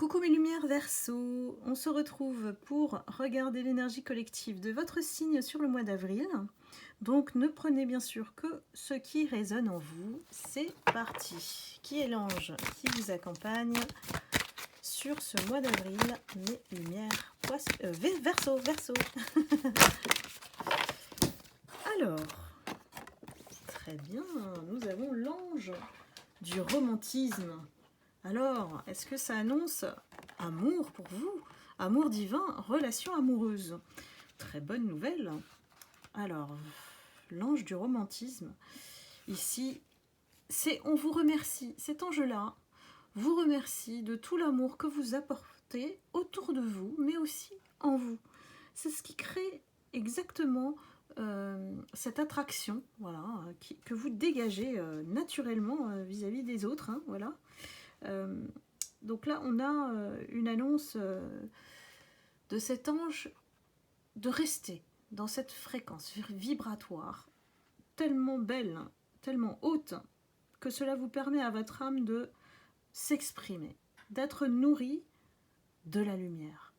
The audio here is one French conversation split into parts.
Coucou mes lumières Verseau, on se retrouve pour regarder l'énergie collective de votre signe sur le mois d'avril. Donc ne prenez bien sûr que ce qui résonne en vous. C'est parti. Qui est l'ange qui vous accompagne sur ce mois d'avril? Mes lumières Verseau, Verseau. Alors, très bien, nous avons l'ange du romantisme. Alors, est-ce que ça annonce amour pour vous? Amour divin, relation amoureuse. Très bonne nouvelle. Alors, l'ange du romantisme. Ici, on vous remercie. Cet ange-là vous remercie de tout l'amour que vous apportez autour de vous, mais aussi en vous. C'est ce qui crée exactement cette attraction, voilà, que vous dégagez naturellement vis-à-vis des autres, hein, voilà. Donc là, on a une annonce de cet ange de rester dans cette fréquence vibratoire tellement belle, tellement haute, que cela vous permet à votre âme de s'exprimer, d'être nourri de la lumière.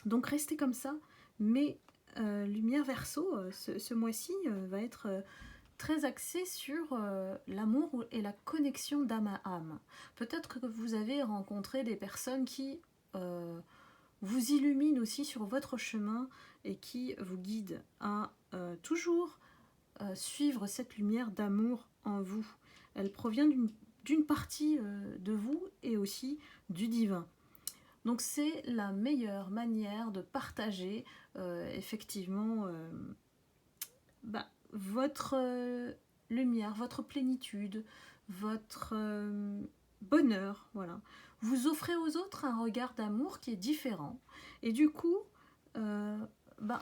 Donc restez comme ça, mais lumière Verseau, ce mois-ci va être très axé sur l'amour et la connexion d'âme à âme. Peut-être que vous avez rencontré des personnes qui vous illuminent aussi sur votre chemin et qui vous guident à toujours suivre cette lumière d'amour en vous. Elle provient d'une partie de vous et aussi du divin. Donc c'est la meilleure manière de partager effectivement votre lumière, votre plénitude, votre bonheur, voilà. Vous offrez aux autres un regard d'amour qui est différent. Et du coup, on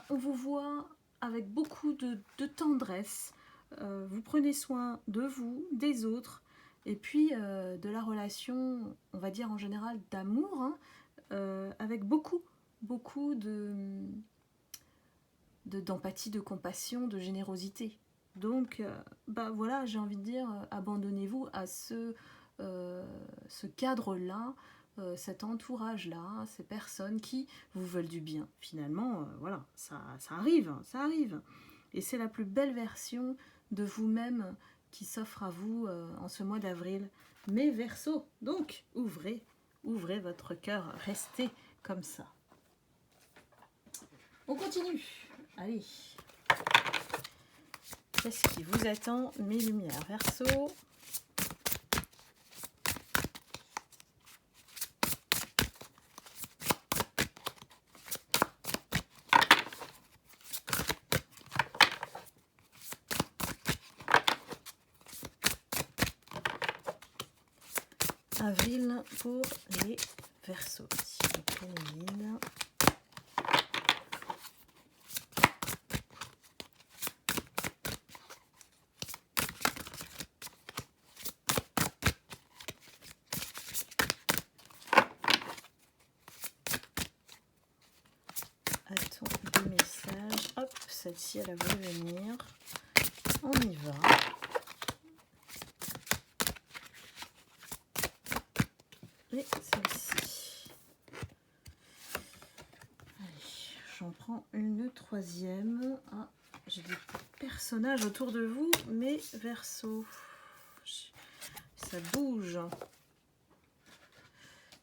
vous voit avec beaucoup de tendresse. Vous prenez soin de vous, des autres, et puis de la relation, on va dire en général d'amour, hein, avec beaucoup d'empathie, de compassion, de générosité. Donc, voilà, j'ai envie de dire, abandonnez-vous à ce cadre-là, cet entourage-là, ces personnes qui vous veulent du bien. Finalement, voilà, ça arrive, ça arrive. Et c'est la plus belle version de vous-même qui s'offre à vous en ce mois d'avril. Mais Verseau, donc, ouvrez votre cœur, restez comme ça. On continue. Allez. Qu'est-ce qui vous attend, mes lumières Verseau? Avril pour les Verseaux. S'il vous plaît, Méline. Attends, deux messages. Hop, celle-ci, elle a voulu venir. On y va. Et celle-ci. Allez, j'en prends une troisième. Ah, j'ai des personnages autour de vous, mais Verseau. Ça bouge.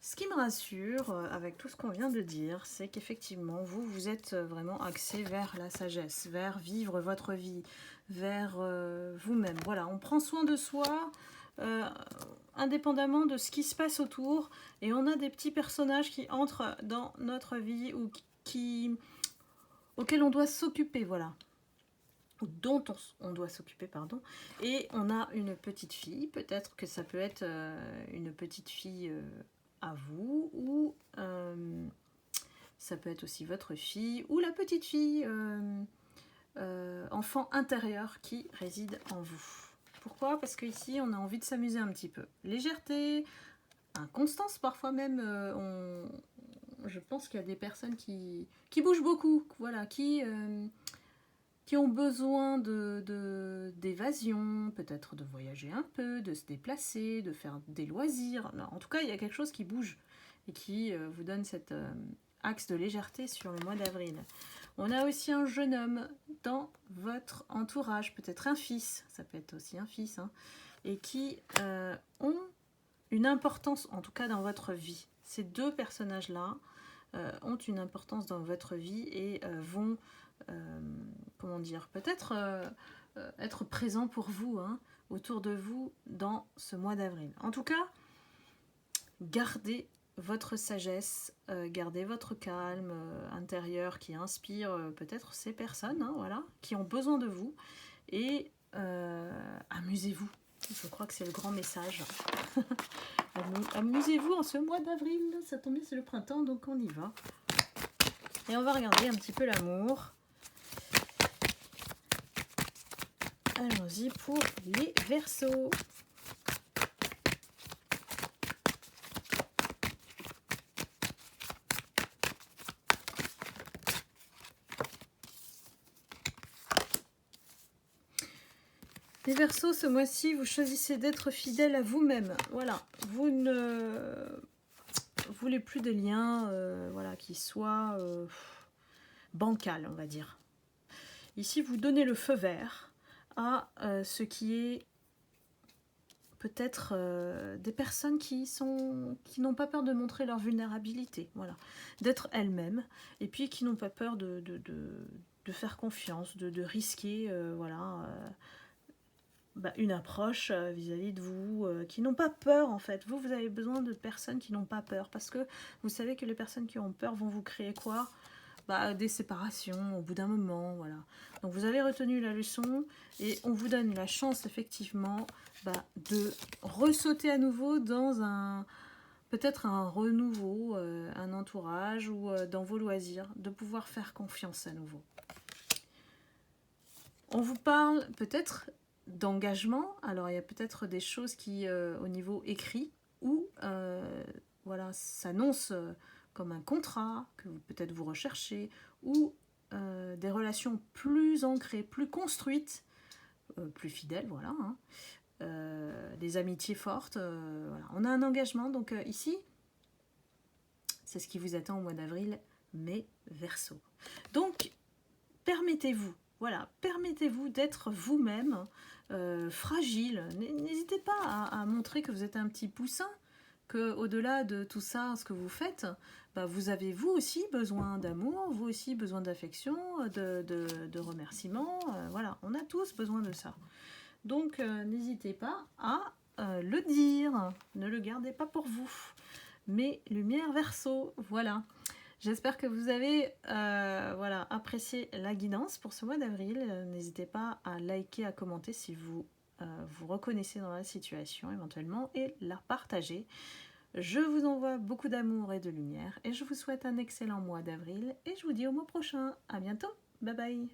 Ce qui me rassure, avec tout ce qu'on vient de dire, c'est qu'effectivement, vous êtes vraiment axé vers la sagesse, vers vivre votre vie, vers vous-même. Voilà, on prend soin de soi, indépendamment de ce qui se passe autour, et on a des petits personnages qui entrent dans notre vie ou auxquels on doit s'occuper, voilà. Dont on doit s'occuper, pardon. Et on a une petite fille, peut-être que ça peut être une petite fille à vous, ou ça peut être aussi votre fille, ou la petite fille, enfant intérieur qui réside en vous. Pourquoi? Parce qu'ici, on a envie de s'amuser un petit peu. Légèreté, inconstance parfois même, je pense qu'il y a des personnes qui bougent beaucoup, voilà, qui ont besoin d'évasion, peut-être de voyager un peu, de se déplacer, de faire des loisirs. En tout cas, il y a quelque chose qui bouge. et qui vous donne cet axe de légèreté sur le mois d'avril. On a aussi un jeune homme dans votre entourage, peut-être un fils, ça peut être aussi un fils, hein, et qui ont une importance, en tout cas dans votre vie. Ces deux personnages-là ont une importance dans votre vie et vont, comment dire, peut-être être présents pour vous, hein, autour de vous dans ce mois d'avril. En tout cas, gardez votre sagesse, gardez votre calme intérieur qui inspire peut-être ces personnes, hein, voilà, qui ont besoin de vous, et amusez-vous. Je crois que c'est le grand message. Amusez-vous en ce mois d'avril, ça tombe bien, c'est le printemps, donc on y va. Et on va regarder un petit peu l'amour. Allons-y pour les Verseaux. Les Verseaux, ce mois-ci, vous choisissez d'être fidèle à vous-même. Voilà, vous ne voulez plus de liens voilà, qui soient bancals, on va dire. Ici, vous donnez le feu vert à ce qui est peut-être des personnes qui n'ont pas peur de montrer leur vulnérabilité, voilà, d'être elles-mêmes, et puis qui n'ont pas peur de faire confiance, de risquer, voilà, une approche vis-à-vis de vous, qui n'ont pas peur en fait. Vous avez besoin de personnes qui n'ont pas peur, parce que vous savez que les personnes qui ont peur vont vous créer quoi ? Des séparations au bout d'un moment, voilà. Donc vous avez retenu la leçon et on vous donne la chance effectivement de ressauter à nouveau dans peut-être un renouveau, un entourage ou dans vos loisirs, de pouvoir faire confiance à nouveau. On vous parle peut-être d'engagement. Alors il y a peut-être des choses qui au niveau écrit ou voilà, s'annoncent comme un contrat que peut-être vous recherchez, ou des relations plus ancrées, plus construites, plus fidèles, voilà, hein, des amitiés fortes, voilà. On a un engagement, donc ici, c'est ce qui vous attend au mois d'avril, mes Verseaux. Donc, permettez-vous, voilà, permettez-vous d'être vous-même, fragile. N'hésitez pas à montrer que vous êtes un petit poussin, que au-delà de tout ça, ce que vous faites, vous avez vous aussi besoin d'amour, vous aussi besoin d'affection, de remerciements, voilà, on a tous besoin de ça. Donc n'hésitez pas à le dire, ne le gardez pas pour vous. Mes lumières Verseaux, voilà. J'espère que vous avez voilà, apprécié la guidance pour ce mois d'avril. N'hésitez pas à liker, à commenter si vous vous reconnaissez dans la situation éventuellement, et la partager. Je vous envoie beaucoup d'amour et de lumière et je vous souhaite un excellent mois d'avril et je vous dis au mois prochain. À bientôt. Bye bye.